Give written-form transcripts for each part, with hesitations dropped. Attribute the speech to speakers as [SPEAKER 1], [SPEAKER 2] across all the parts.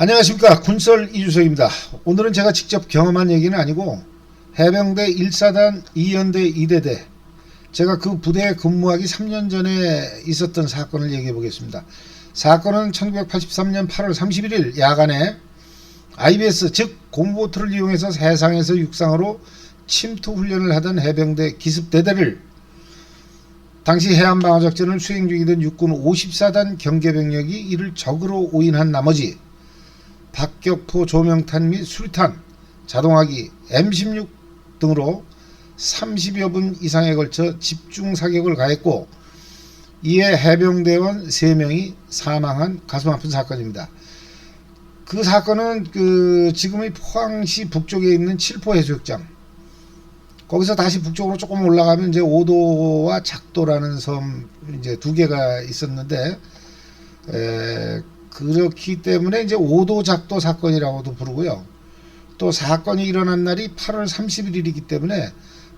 [SPEAKER 1] 안녕하십니까, 군설 이주석입니다. 오늘은 제가 직접 경험한 얘기는 아니고 해병대 1사단 2연대 2대대, 제가 그 부대에 근무하기 3년 전에 있었던 사건을 얘기해 보겠습니다. 사건은 1983년 8월 31일 야간에 IBS 즉 공보트를 이용해서 해상에서 육상으로 침투 훈련을 하던 해병대 기습대대를 당시 해안방어작전을 수행 중이던 육군 54단 경계병력이 이를 적으로 오인한 나머지 박격포, 조명탄 및 수류탄, 자동화기, M16 등으로 30여 분 이상에 걸쳐 집중 사격을 가했고, 이에 해병대원 3명이 사망한 가슴 아픈 사건입니다. 그 사건은 지금의 포항시 북쪽에 있는 칠포 해수욕장, 거기서 다시 북쪽으로 조금 올라가면 이제 오도와 작도라는 섬 이제 두 개가 있었는데, 그렇기 때문에 이제 오도 작도 사건이라고도 부르고요. 또 사건이 일어난 날이 8월 31일이기 때문에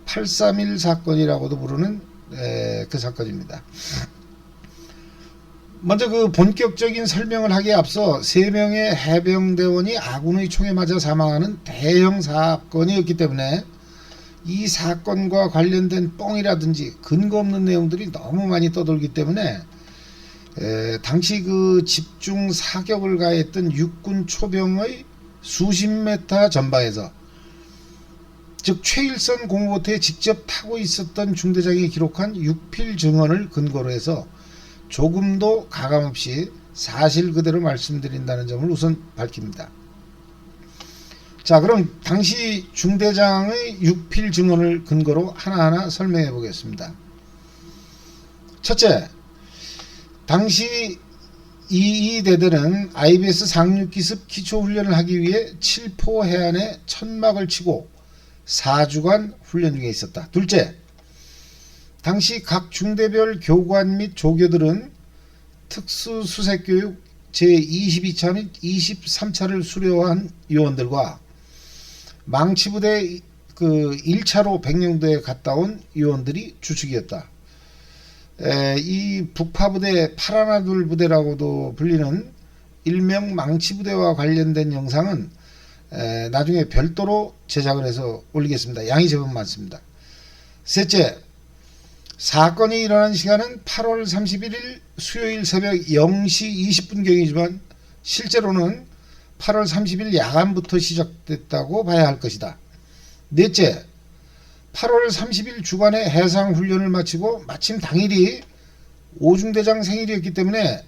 [SPEAKER 1] 831 사건이라고도 부르는 그 사건입니다. 먼저 그 본격적인 설명을 하기에 앞서 3명의 해병대원이 아군의 총에 맞아 사망하는 대형 사건이었기 때문에 이 사건과 관련된 뻥이라든지 근거 없는 내용들이 너무 많이 떠돌기 때문에 당시 그 집중 사격을 가했던 육군 초병의 수십 메타 전방에서, 즉 최일선 공보트에 직접 타고 있었던 중대장이 기록한 육필 증언을 근거로 해서 조금도 가감없이 사실 그대로 말씀드린다는 점을 우선 밝힙니다. 자, 그럼 당시 중대장의 육필 증언을 근거로 하나하나 설명해 보겠습니다. 첫째, 당시 22대대는 IBS 상륙기습 기초훈련을 하기 위해 칠포 해안에 천막을 치고 4주간 훈련 중에 있었다. 둘째, 당시 각 중대별 교관 및 조교들은 특수수색교육 제22차 및 23차를 수료한 요원들과 망치부대 1차로 백령도에 갔다 온 요원들이 주축이었다. 이 북파부대 파라나둘 부대라고도 불리는 일명 망치부대와 관련된 영상은 나중에 별도로 제작을 해서 올리겠습니다. 양이 제법 많습니다. 셋째, 사건이 일어난 시간은 8월 31일 수요일 새벽 0시 20분경이지만 실제로는 8월 30일 야간부터 시작됐다고 봐야 할 것이다. 넷째, 8월 30일 주간에 해상훈련을 마치고 마침 당일이 오중대장 생일이었기 때문에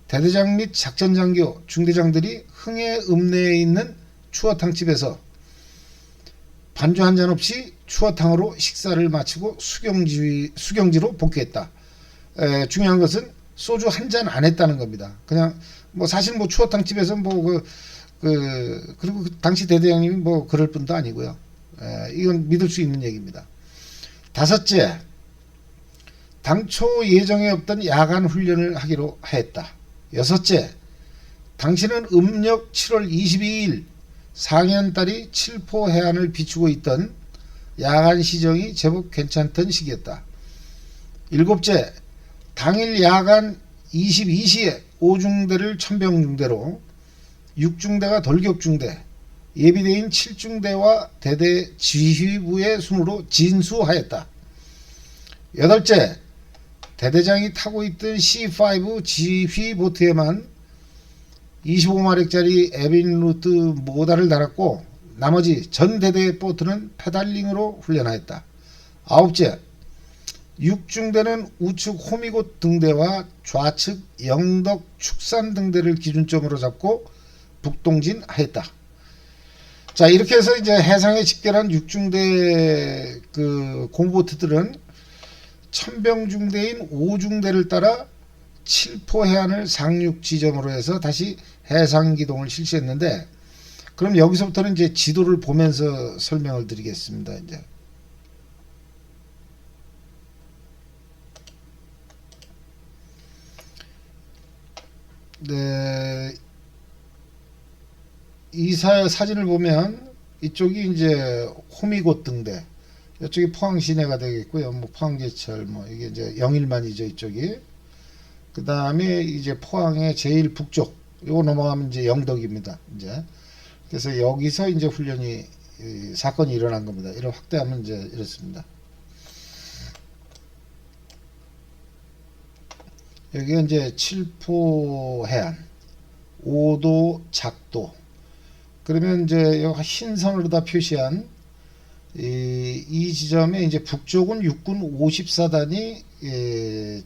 [SPEAKER 1] 대대장 및 작전장교, 중대장들이 흥해 읍내에 있는 추어탕집에서 반주 한 잔 없이 추어탕으로 식사를 마치고 수경지로 복귀했다. 중요한 것은 소주 한 잔 안 했다는 겁니다. 그냥 사실 추어탕집에서 그리고 당시 대대장님이 그럴 뿐도 아니고요. 이건 믿을 수 있는 얘기입니다. 다섯째, 당초 예정에 없던 야간 훈련을 하기로 하였다. 여섯째, 당시는 음력 7월 22일 상현달이 칠포 해안을 비추고 있던 야간 시정이 제법 괜찮던 시기였다. 일곱째, 당일 야간 22시에 5중대를 천병중대로 6중대가 돌격중대, 예비대인 7중대와 대대 지휘부의 순으로 진수하였다. 여덟째, 대대장이 타고 있던 C5 지휘보트에만 25마력짜리 에빈루트 모달을 달았고 나머지 전 대대의 보트는 페달링으로 훈련하였다. 아홉째, 6중대는 우측 호미곶 등대와 좌측 영덕 축산 등대를 기준점으로 잡고 북동진하였다. 자, 이렇게 해서 이제 해상에 집결한 6중대 공보트들은 천병중대인 5중대를 따라 칠포 해안을 상륙 지점으로 해서 다시 해상 기동을 실시했는데, 그럼 여기서부터는 이제 지도를 보면서 설명을 드리겠습니다. 이제 네, 이 사진을 보면 이쪽이 이제 호미곶 등대, 이쪽이 포항 시내가 되겠고요. 포항제철 이게 이제 영일만이죠, 이쪽이. 그 다음에 이제 포항의 제일 북쪽 요거 넘어가면 이제 영덕입니다. 이제 그래서 여기서 이제 훈련이 사건이 일어난 겁니다. 이를 확대하면 이제 이렇습니다. 여기가 이제 칠포 해안, 5도 작도. 그러면 이제 여기 흰 선으로 다 표시한 이 지점에 이제 북쪽은 육군 54단이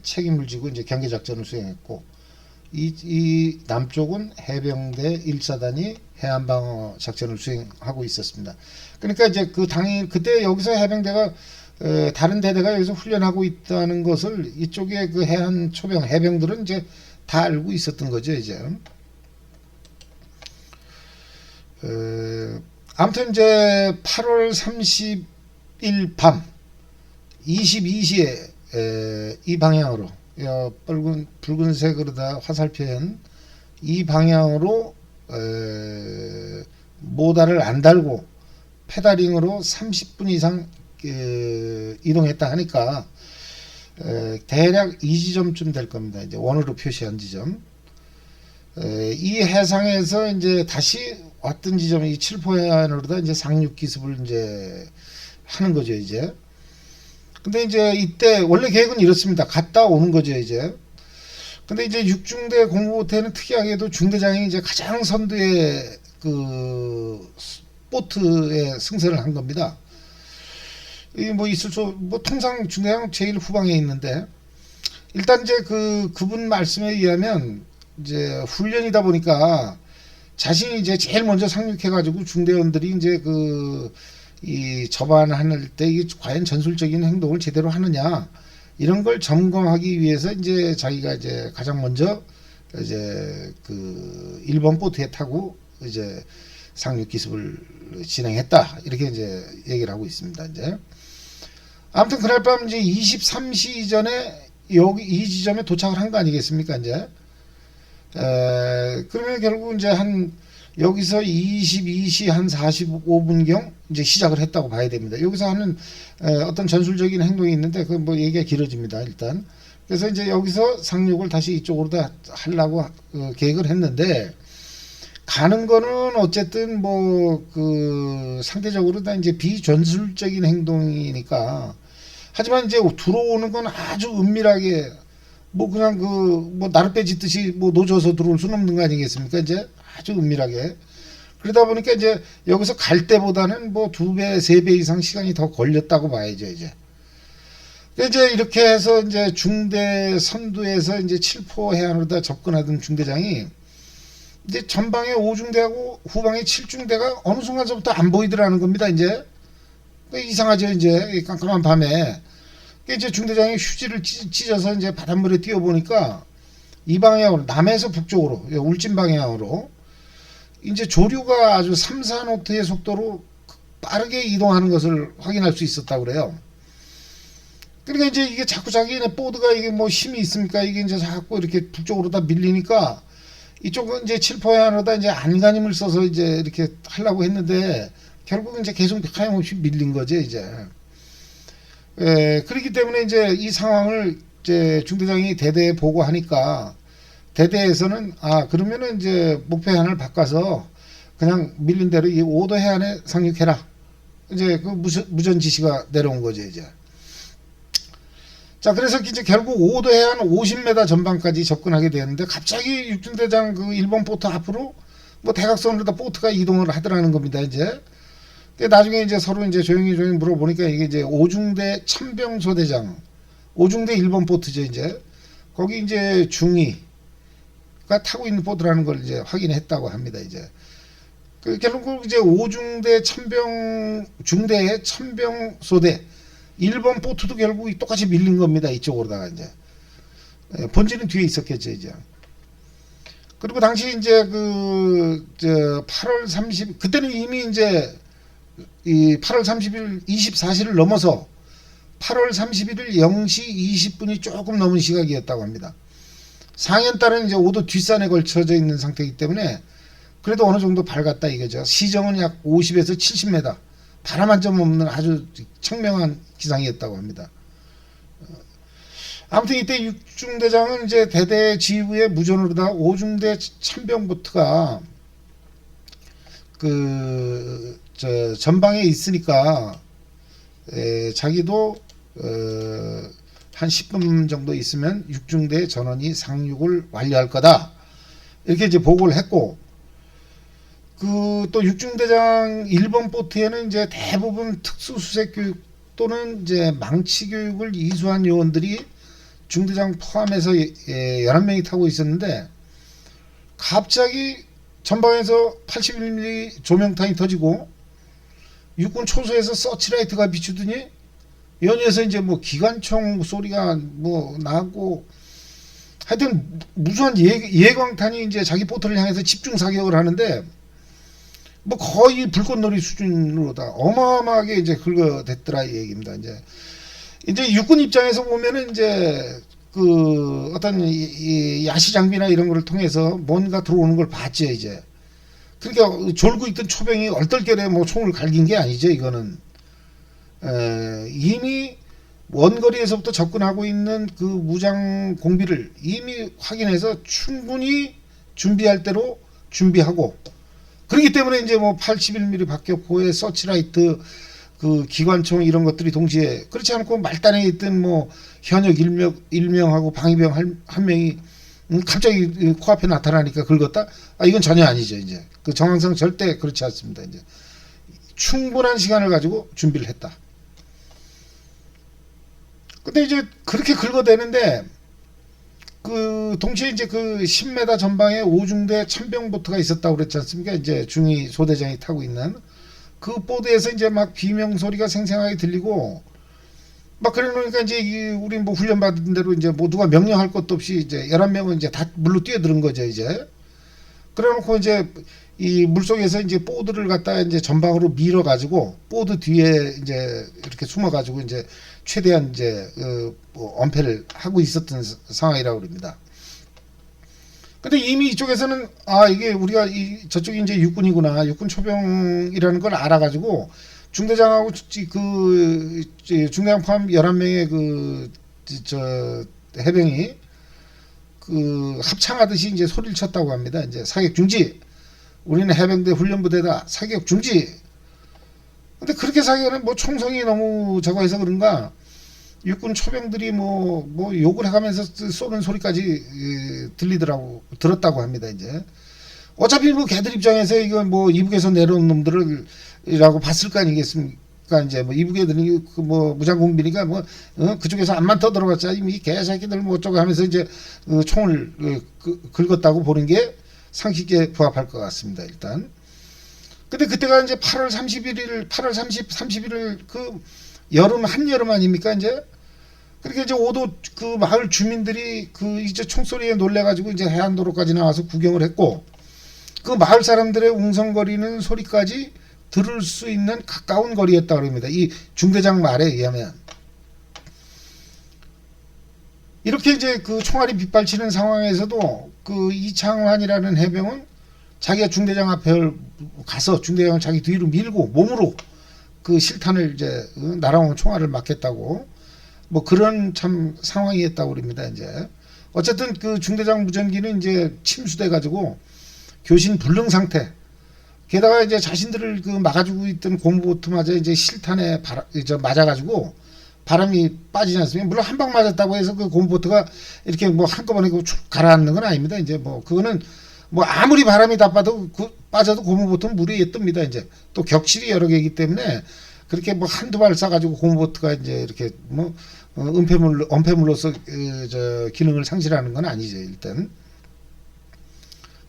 [SPEAKER 1] 책임을 지고 이제 경계 작전을 수행했고, 이 남쪽은 해병대 1사단이 해안 방어 작전을 수행하고 있었습니다. 그러니까 이제 그 당일 그때 여기서 해병대가 다른 대대가 여기서 훈련하고 있다는 것을 이쪽에 그 해안 초병 해병들은 이제 다 알고 있었던 거죠. 이제 아무튼 이제 8월 30일 밤 22시에 이 방향으로 붉은색으로 다 화살표현 이 방향으로 모달을 안 달고 페다링으로 30분 이상 이동했다 하니까 대략 이 지점쯤 될 겁니다. 이제 원으로 표시한 지점. 이 해상에서 이제 다시 왔던 지점이 칠포해안으로다 이제 상륙 기습을 이제 하는 거죠. 이제 근데 이제 이때 원래 계획은 이렇습니다. 갔다 오는 거죠. 이제 근데 이제 육중대 공무부대는 특이하게도 중대장이 이제 가장 선두에 그 보트에 승선을 한 겁니다. 이 뭐 있을 수 뭐 통상 중대장 제일 후방에 있는데, 일단 이제 그분 말씀에 의하면 이제 훈련이다 보니까 자신이 이제 제일 먼저 상륙해가지고 중대원들이 이제 이 접안할 때 이게 과연 전술적인 행동을 제대로 하느냐 이런 걸 점검하기 위해서 이제 자기가 이제 가장 먼저 이제 그 1번 보트에 타고 이제 상륙 기습을 진행했다 이렇게 이제 얘기를 하고 있습니다. 이제 아무튼 그날 밤 이제 23시 전에 여기 이 지점에 도착을 한 거 아니겠습니까? 이제 그러면 결국 이제 한 여기서 22시 한 45분경 이제 시작을 했다고 봐야 됩니다. 여기서 하는 어떤 전술적인 행동이 있는데 그 뭐 얘기가 길어집니다. 일단 그래서 이제 여기서 상륙을 다시 이쪽으로 다 하려고 계획을 했는데, 가는 거는 어쨌든 뭐 상대적으로 다 이제 비전술적인 행동이니까, 하지만 이제 들어오는 건 아주 은밀하게 뭐 그냥 뭐 나룻배 짓듯이 뭐 노져서 들어올 수는 없는 거 아니겠습니까? 이제 아주 은밀하게. 그러다 보니까 이제 여기서 갈 때보다는 뭐 2배, 3배 이상 시간이 더 걸렸다고 봐야죠, 이제. 이제 이렇게 해서 이제 중대 선두에서 이제 칠포 해안으로 다 접근하던 중대장이 이제 전방에 5중대하고 후방에 7중대가 어느 순간서부터 안 보이더라는 겁니다, 이제. 이상하죠, 이제. 깜깜한 밤에. 이제 중대장이 휴지를 찢어서 이제 바닷물에 뛰어보니까 이 방향으로, 남에서 북쪽으로, 울진 방향으로 이제 조류가 아주 3, 4노트의 속도로 빠르게 이동하는 것을 확인할 수 있었다고 그래요. 그러니까 이제 이게 자꾸 자기네 보드가 이게 뭐 힘이 있습니까? 이게 이제 자꾸 이렇게 북쪽으로 다 밀리니까 이쪽은 이제 칠포해안으로다 이제 안간힘을 써서 이제 이렇게 하려고 했는데 결국은 이제 계속 하염없이 밀린 거죠, 이제. 그렇기 때문에 이제 이 상황을 이제 중대장이 대대에 보고하니까 대대에서는 그러면은 이제 목표 해안을 바꿔서 그냥 밀린 대로 이 5도 해안에 상륙해라. 이제 그 무전 지시가 내려온 거죠, 이제. 자, 그래서 이제 결국 5도 해안 50m 전방까지 접근하게 되었는데 갑자기 육중대장 그 1번 보트 앞으로 뭐 대각선으로 다 보트가 이동을 하더라는 겁니다, 이제. 나중에 이제 서로 이제 조용히 물어보니까 이게 이제 5중대 천병소대장, 5중대 1번 보트죠, 이제. 거기 이제 중위가 타고 있는 보트라는 걸 이제 확인했다고 합니다, 이제. 결국 이제 5중대 중대의 천병소대 1번 보트도 결국 똑같이 밀린 겁니다, 이쪽으로다가 이제. 본질은 뒤에 있었겠죠, 이제. 그리고 당시 이제 8월 30일, 그때는 이미 이제 이 8월 30일 24시를 넘어서 8월 31일 0시 20분이 조금 넘은 시각이었다고 합니다. 상현달은 이제 5도 뒷산에 걸쳐져 있는 상태이기 때문에 그래도 어느 정도 밝았다 이거죠. 시정은 약 50에서 70m, 바람 한 점 없는 아주 청명한 기상이었다고 합니다. 아무튼 이때 육중대장은 이제 대대 지휘부에 무전으로다 오중대 참병보트가 저 전방에 있으니까 자기도 한 10분 정도 있으면 육중대 전원이 상륙을 완료할 거다. 이렇게 이제 보고를 했고, 또 육중대장 1번 보트에는 이제 대부분 특수수색 교육 또는 이제 망치 교육을 이수한 요원들이 중대장 포함해서 11명이 타고 있었는데, 갑자기 전방에서 81mm 조명탄이 터지고 육군 초소에서 서치라이트가 비추더니 연이어서 이제 뭐 기관총 소리가 뭐 나고, 하여튼 무수한 예광탄이 이제 자기 보트를 향해서 집중 사격을 하는데, 뭐 거의 불꽃놀이 수준으로 다 어마어마하게 이제 긁어댔더라 이 얘기입니다. 이제 육군 입장에서 보면은 이제 어떤 이 야시 장비나 이런 거를 통해서 뭔가 들어오는 걸 봤죠 이제. 그러니까 졸고 있던 초병이 얼떨결에 뭐 총을 갈긴 게 아니죠 이거는. 이미 원거리에서부터 접근하고 있는 그 무장 공비를 이미 확인해서 충분히 준비할 대로 준비하고, 그렇기 때문에 이제 뭐 81mm 박격포에 서치라이트 그 기관총 이런 것들이 동시에, 그렇지 않고 말단에 있던 뭐 현역 일명하고 방위병 한 명이 갑자기 코앞에 나타나니까 긁었다? 이건 전혀 아니죠 이제. 그 정황상 절대 그렇지 않습니다 이제. 충분한 시간을 가지고 준비를 했다. 근데 이제 그렇게 긁어대는데, 동시에 이제 10m 전방에 오중대 참병보트가 있었다고 그랬지 않습니까? 이제 중위 소대장이 타고 있는 그 보드에서 이제 막 비명 소리가 생생하게 들리고, 막 그래 놓으니까 이제 우리 뭐 훈련받은 대로 이제 뭐 누가 명령할 것도 없이 이제 11명은 이제 다 물로 뛰어드는 거죠 이제. 그래 놓고 이제 이 물속에서 이제 보드를 갖다가 이제 전방으로 밀어 가지고 보드 뒤에 이제 이렇게 숨어 가지고 이제 최대한 이제 뭐 엄폐를 하고 있었던 상황이라고 그럽니다. 근데 이미 이쪽에서는 이게 우리가 저쪽이 이제 육군이구나, 육군 초병이라는 걸 알아가지고 중대장하고 중대장 포함 11명의 해병이 합창하듯이 이제 소리를 쳤다고 합니다. 이제 사격 중지. 우리는 해병대 훈련부대다. 사격 중지. 근데 그렇게 사격은 뭐 총성이 너무 적어해서 그런가 육군 초병들이 뭐 욕을 해가면서 쏘는 소리까지 들었다고 합니다. 이제 어차피 뭐 걔들 입장에서 이거 뭐 이북에서 내려온 놈들이라고 봤을 거 아니겠습니까? 이제 뭐 이북 애들이 뭐 무장공비니까 뭐 그쪽에서 암만 떠들어봤자 이 개새끼들 뭐 어쩌고 하면서 이제 총을 긁었다고 보는 게 상식에 부합할 것 같습니다. 일단. 근데 그때가 이제 8월 30일 여름 한여름 아닙니까 이제. 그렇게 이제 오도 그 마을 주민들이 이제 총소리에 놀래가지고 이제 해안도로까지 나와서 구경을 했고, 그 마을 사람들의 웅성거리는 소리까지 들을 수 있는 가까운 거리였다 그럽니다. 이 중대장 말에 의하면. 이렇게 이제 총알이 빗발치는 상황에서도 이창환이라는 해병은 자기가 중대장 앞에 가서 중대장을 자기 뒤로 밀고 몸으로 실탄을 이제 날아오는 총알을 막겠다고 뭐 그런 참 상황이었다고 그럽니다. 이제 어쨌든 중대장 무전기는 이제 침수돼 가지고 교신 불능 상태. 게다가 이제 자신들을 막아주고 있던 고무보트마저 이제 실탄에 맞아가지고 바람이 빠지지 않습니까? 물론 한 방 맞았다고 해서 고무보트가 이렇게 뭐 한꺼번에 가라앉는 건 아닙니다. 이제 뭐 그거는 뭐 아무리 바람이 다 빠져도 고무보트는 물에 뜹니다. 이제 또 격실이 여러 개이기 때문에 그렇게 뭐 한두 발 쏴가지고 고무보트가 이제 이렇게 뭐 엄폐물로서 기능을 상실하는 건 아니죠 일단.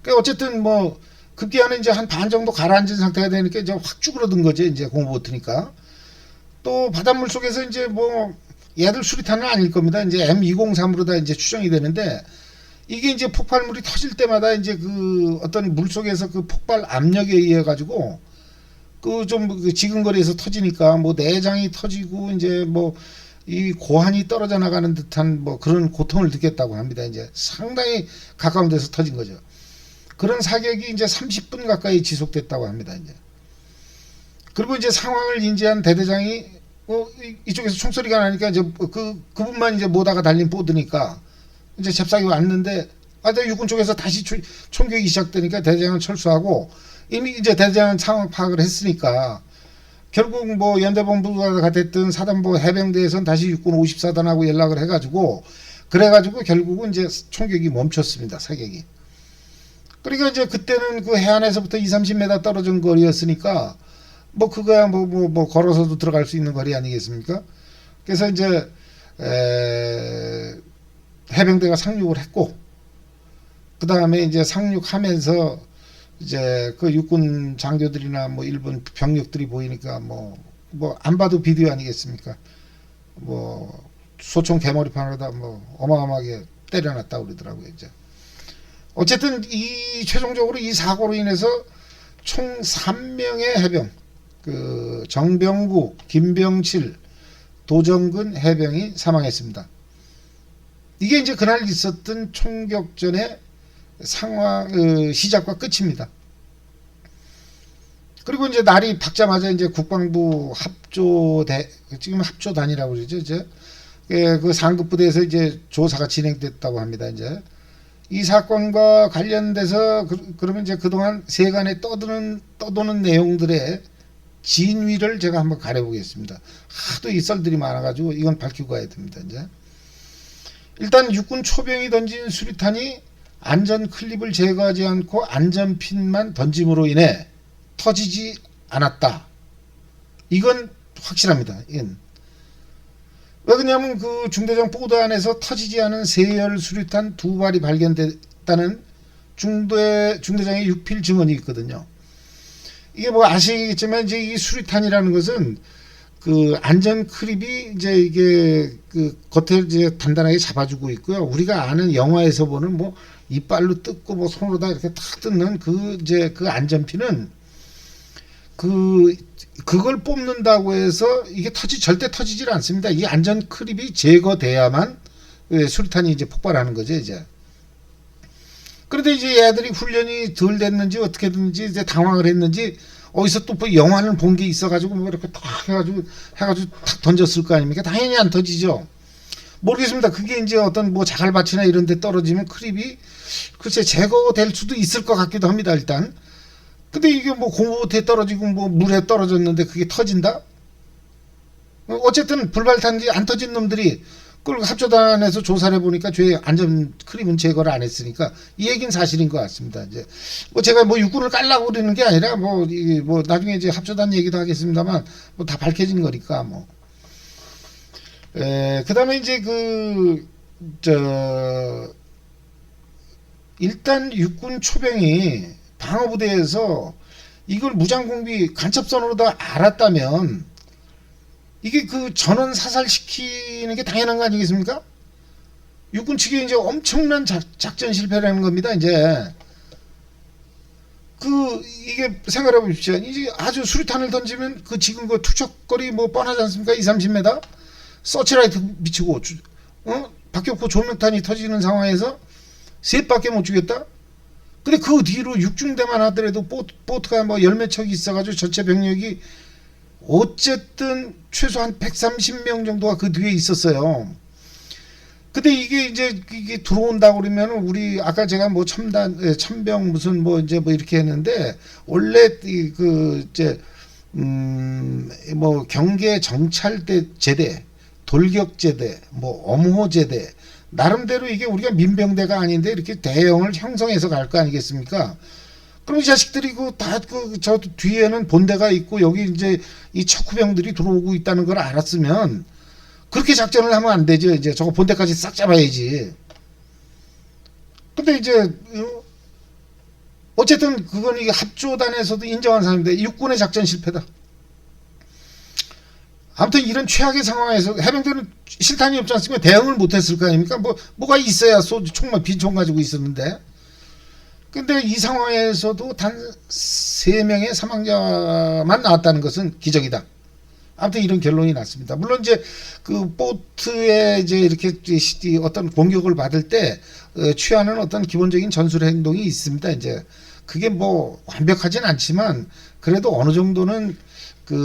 [SPEAKER 1] 그러니까 어쨌든 뭐 급기야는 이제 한 반 정도 가라앉은 상태가 되니까 이제 확 쭈그러든 거죠 이제 고무보트니까. 또 바닷물 속에서 이제 뭐 얘들 수리탄은 아닐 겁니다. 이제 M203으로 다 이제 추정이 되는데, 이게 이제 폭발물이 터질 때마다 이제 어떤 물 속에서 폭발 압력에 의해 가지고 좀 지근거리에서 터지니까 뭐 내장이 터지고 이제 뭐 이 고환이 떨어져 나가는 듯한 뭐 그런 고통을 느꼈다고 합니다. 이제 상당히 가까운 데서 터진 거죠. 그런 사격이 이제 30분 가까이 지속됐다고 합니다. 이제. 그리고 이제 상황을 인지한 대대장이 이쪽에서 총소리가 나니까 이제 그분만 이제 모다가 달린 보드니까 이제 잽싸게 왔는데 육군 쪽에서 다시 총격이 시작되니까 대대장은 철수하고 이미 이제 대대장은 상황 파악을 했으니까 결국 뭐 연대본부가 됐든 사단부 해병대에선 다시 육군 54단하고 연락을 해가지고 그래가지고 결국은 이제 총격이 멈췄습니다. 사격이. 그러니까 이제 그때는 그 해안에서부터 20-30m 떨어진 거리였으니까 뭐 그거야 뭐 걸어서도 들어갈 수 있는 거리 아니겠습니까? 그래서 이제 해병대가 상륙을 했고 그 다음에 이제 상륙하면서 이제 그 육군 장교들이나 뭐 일본 병력들이 보이니까 뭐 안 봐도 비디오 아니겠습니까? 뭐 소총 개머리판으로다 뭐 어마어마하게 때려놨다 그러더라고요. 이제 어쨌든 이 최종적으로 이 사고로 인해서 총 3명의 해병, 그 정병구, 김병칠, 도정근 해병이 사망했습니다. 이게 이제 그날 있었던 총격전의 상황 시작과 끝입니다. 그리고 이제 날이 밝자마자 이제 국방부 합조대, 지금 합조단이라고 그러죠. 이제 그 상급 부대에서 이제 조사가 진행됐다고 합니다. 이제 이 사건과 관련돼서 그러면 이제 그동안 세간에 떠도는 내용들의 진위를 제가 한번 가려보겠습니다. 하도 이 썰들이 많아가지고 이건 밝히고 가야 됩니다. 이제 일단 육군 초병이 던진 수리탄이 안전 클립을 제거하지 않고 안전핀만 던짐으로 인해 터지지 않았다. 이건 확실합니다. 이건. 왜 그러냐면 그 중대장 보드 안에서 터지지 않은 세열 수리탄 2발이 발견됐다는 중대장의 육필 증언이 있거든요. 이게 뭐 아시겠지만 이제 이 수리탄이라는 것은 그 안전 클립이 이제 이게 그 겉에 이제 단단하게 잡아주고 있고요. 우리가 아는 영화에서 보는 뭐 이빨로 뜯고 뭐 손으로다 이렇게 탁 뜯는 그 이제 그 안전핀은 그걸 뽑는다고 해서 이게 절대 터지질 않습니다. 이 안전 클립이 제거돼야만 수리탄이 이제 폭발하는 거죠, 이제. 그런데 이제 얘들이 훈련이 덜 됐는지 어떻게든지 이제 당황을 했는지 어디서 또 뭐 영화를 본 게 있어가지고 뭐 이렇게 탁 해가지고 탁 던졌을 거 아닙니까? 당연히 안 터지죠. 모르겠습니다. 그게 이제 어떤 뭐 자갈밭이나 이런 데 떨어지면 클립이 글쎄 제거될 수도 있을 것 같기도 합니다, 일단. 근데 이게 뭐 고무보트에 떨어지고 뭐 물에 떨어졌는데 그게 터진다? 어쨌든 불발탄지 안 터진 놈들이 그걸 합조단에서 조사를 해보니까 죄 안전 클립은 제거를 안 했으니까 이 얘기는 사실인 것 같습니다. 이제 뭐 제가 뭐 육군을 깔라고 그러는 게 아니라 뭐 나중에 이제 합조단 얘기도 하겠습니다만 뭐 다 밝혀진 거니까 뭐. 그 다음에 이제 일단 육군 초병이 방어부대에서 이걸 무장공비 간첩선으로 다 알았다면 이게 그 전원 사살시키는 게 당연한 거 아니겠습니까? 육군 측에 이제 엄청난 작전 실패라는 겁니다. 이제 이게 생각해 보십시오. 이제 아주 수류탄을 던지면 지금 그 투척거리 뭐 뻔하지 않습니까? 20-30m 서치라이트 미치고 박격포 조명탄이 터지는 상황에서 셋밖에 못 죽였다? 근데 그 뒤로 육중대만 하더라도 보트가 뭐 열몇 척이 있어가지고 전체 병력이 어쨌든 최소한 130명 정도가 그 뒤에 있었어요. 근데 이게 들어온다고 그러면 우리 아까 제가 뭐 천병 무슨 뭐 이제 뭐 이렇게 했는데 원래 뭐 경계 정찰대 제대, 돌격제대, 뭐 엄호제대 나름대로 이게 우리가 민병대가 아닌데 이렇게 대형을 형성해서 갈 거 아니겠습니까? 그럼 이 자식들이 저 뒤에는 본대가 있고 여기 이제 이 척후병들이 들어오고 있다는 걸 알았으면 그렇게 작전을 하면 안 되죠. 이제 저거 본대까지 싹 잡아야지. 근데 이제 어쨌든 그건 이게 합조단에서도 인정한 사람인데 육군의 작전 실패다. 아무튼 이런 최악의 상황에서 해병대는 실탄이 없지 않습니까? 대응을 못했을 거 아닙니까? 뭐가 있어야 총만 빈총 가지고 있었는데. 근데 이 상황에서도 단 3명의 사망자만 나왔다는 것은 기적이다. 아무튼 이런 결론이 났습니다. 물론 이제 그 보트에 이제 이렇게 어떤 공격을 받을 때 취하는 어떤 기본적인 전술 행동이 있습니다. 이제 그게 뭐 완벽하진 않지만 그래도 어느 정도는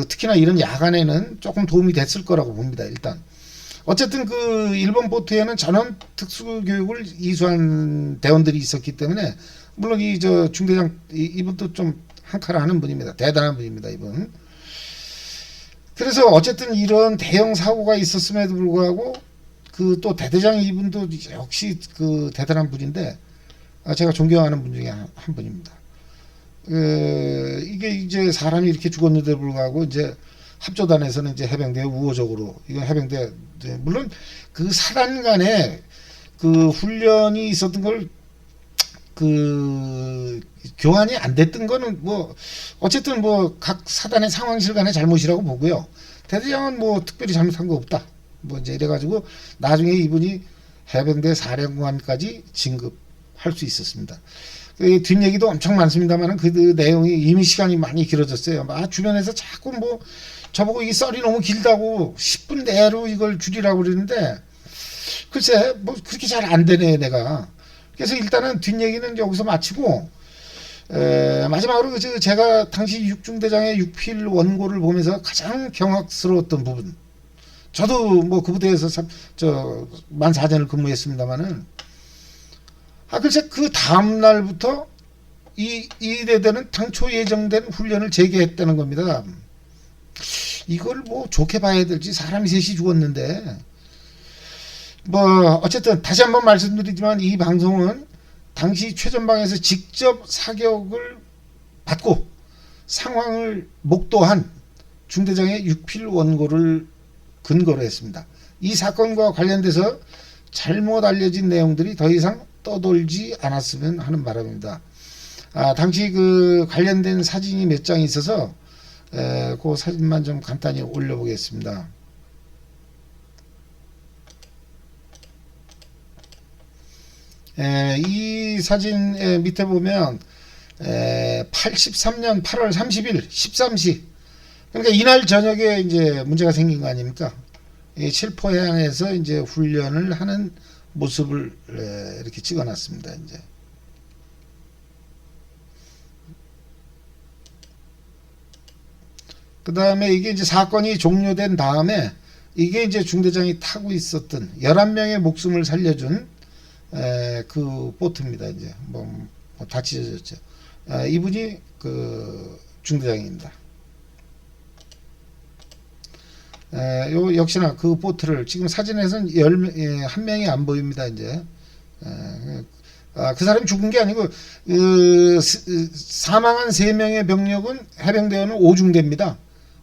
[SPEAKER 1] 특히나 이런 야간에는 조금 도움이 됐을 거라고 봅니다. 일단 어쨌든 일본 보트에는 전원 특수교육을 이수한 대원들이 있었기 때문에 물론 이 중대장 이분도 좀 한칼하는 분입니다. 대단한 분입니다. 이분. 그래서 어쨌든 이런 대형 사고가 있었음에도 불구하고 또 대대장 이분도 역시 대단한 분인데 제가 존경하는 분 중에 한 분입니다. 이게 이제 사람이 이렇게 죽었는데 불구하고 이제 합조단에서는 이제 해병대 우호적으로 이건 해병대 물론 사단 간에 훈련이 있었던 걸 교환이 안 됐던 거는 어쨌든 각 사단의 상황실 간의 잘못이라고 보고요. 대대장은 특별히 잘못한 거 없다. 이제 이래가지고 나중에 이분이 해병대 사령관까지 진급할 수 있었습니다. 뒷얘기도 엄청 많습니다만 내용이 이미 시간이 많이 길어졌어요. 주변에서 자꾸 저보고 이 썰이 너무 길다고 10분 내로 이걸 줄이라고 그러는데 글쎄 그렇게 잘 안 되네 내가. 그래서 일단은 뒷얘기는 여기서 마치고 마지막으로 제가 당시 육중대장의 육필 원고를 보면서 가장 경악스러웠던 부분. 저도 그 부대에서 만 4년을 근무했습니다만은 글쎄 다음 날부터 이 대대는 당초 예정된 훈련을 재개했다는 겁니다. 이걸 좋게 봐야 될지 사람이 셋이 죽었는데 어쨌든 다시 한번 말씀드리지만 이 방송은 당시 최전방에서 직접 사격을 받고 상황을 목도한 중대장의 육필 원고를 근거로 했습니다. 이 사건과 관련돼서 잘못 알려진 내용들이 더 이상 떠돌지 않았으면 하는 바람입니다. 당시 관련된 사진이 몇 장 있어서 그 사진만 좀 간단히 올려보겠습니다. 이 사진 밑에 보면 83년 8월 30일 13시 그러니까 이날 저녁에 이제 문제가 생긴 거 아닙니까? 칠포 해안에서 이제 훈련을 하는 모습을 이렇게 찍어놨습니다. 이제 그 다음에 이게 이제 사건이 종료된 다음에 이게 이제 중대장이 타고 있었던 11명의 목숨을 살려준 보트입니다. 이제 다 찢어졌죠. 이분이 중대장입니다. 역시나 보트를 지금 사진에서는 한 명이 안 보입니다. 이제 그 사람이 죽은 게 아니고 사망한 3명의 병력은 해병대원은 5중대입니다.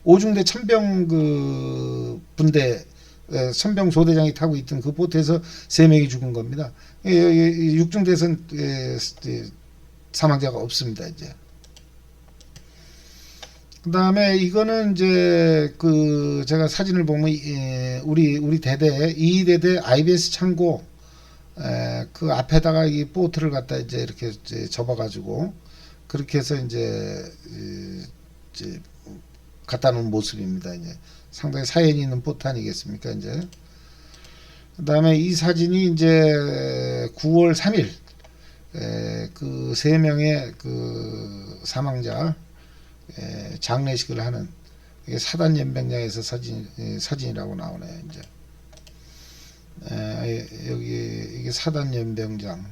[SPEAKER 1] 5중대 천병 분대 천병 소대장이 타고 있던 보트에서 3명이 죽은 겁니다. 6중대에서는 사망자가 없습니다. 이제 그 다음에 이거는 이제 제가 사진을 보면 우리 대대 2대대 IBS 창고 앞에다가 이 보트를 갖다 이제 이렇게 접어가지고 그렇게 해서 이제 갖다 놓은 모습입니다. 이제 상당히 사연이 있는 보트 아니겠습니까? 이제 그 다음에 이 사진이 이제 9월 3일 3명의 사망자 장례식을 하는 이게 사단 연병장에서 사진이라고 나오네요. 이제 여기 이게 사단 연병장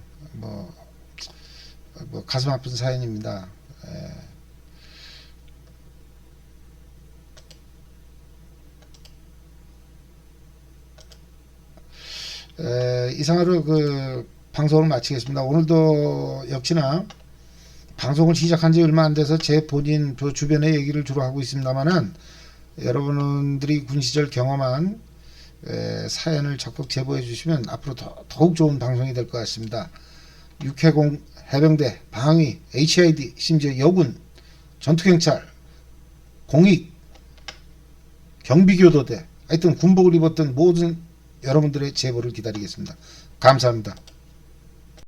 [SPEAKER 1] 가슴 아픈 사연입니다. 이상으로 방송을 마치겠습니다. 오늘도 역시나 방송을 시작한 지 얼마 안 돼서 제 본인 주변의 얘기를 주로 하고 있습니다만은 여러분들이 군 시절 경험한 사연을 적극 제보해 주시면 앞으로 더욱 좋은 방송이 될 것 같습니다. 육해공, 해병대, 방위, HID, 심지어 여군, 전투경찰, 공익, 경비교도대 하여튼 군복을 입었던 모든 여러분들의 제보를 기다리겠습니다. 감사합니다.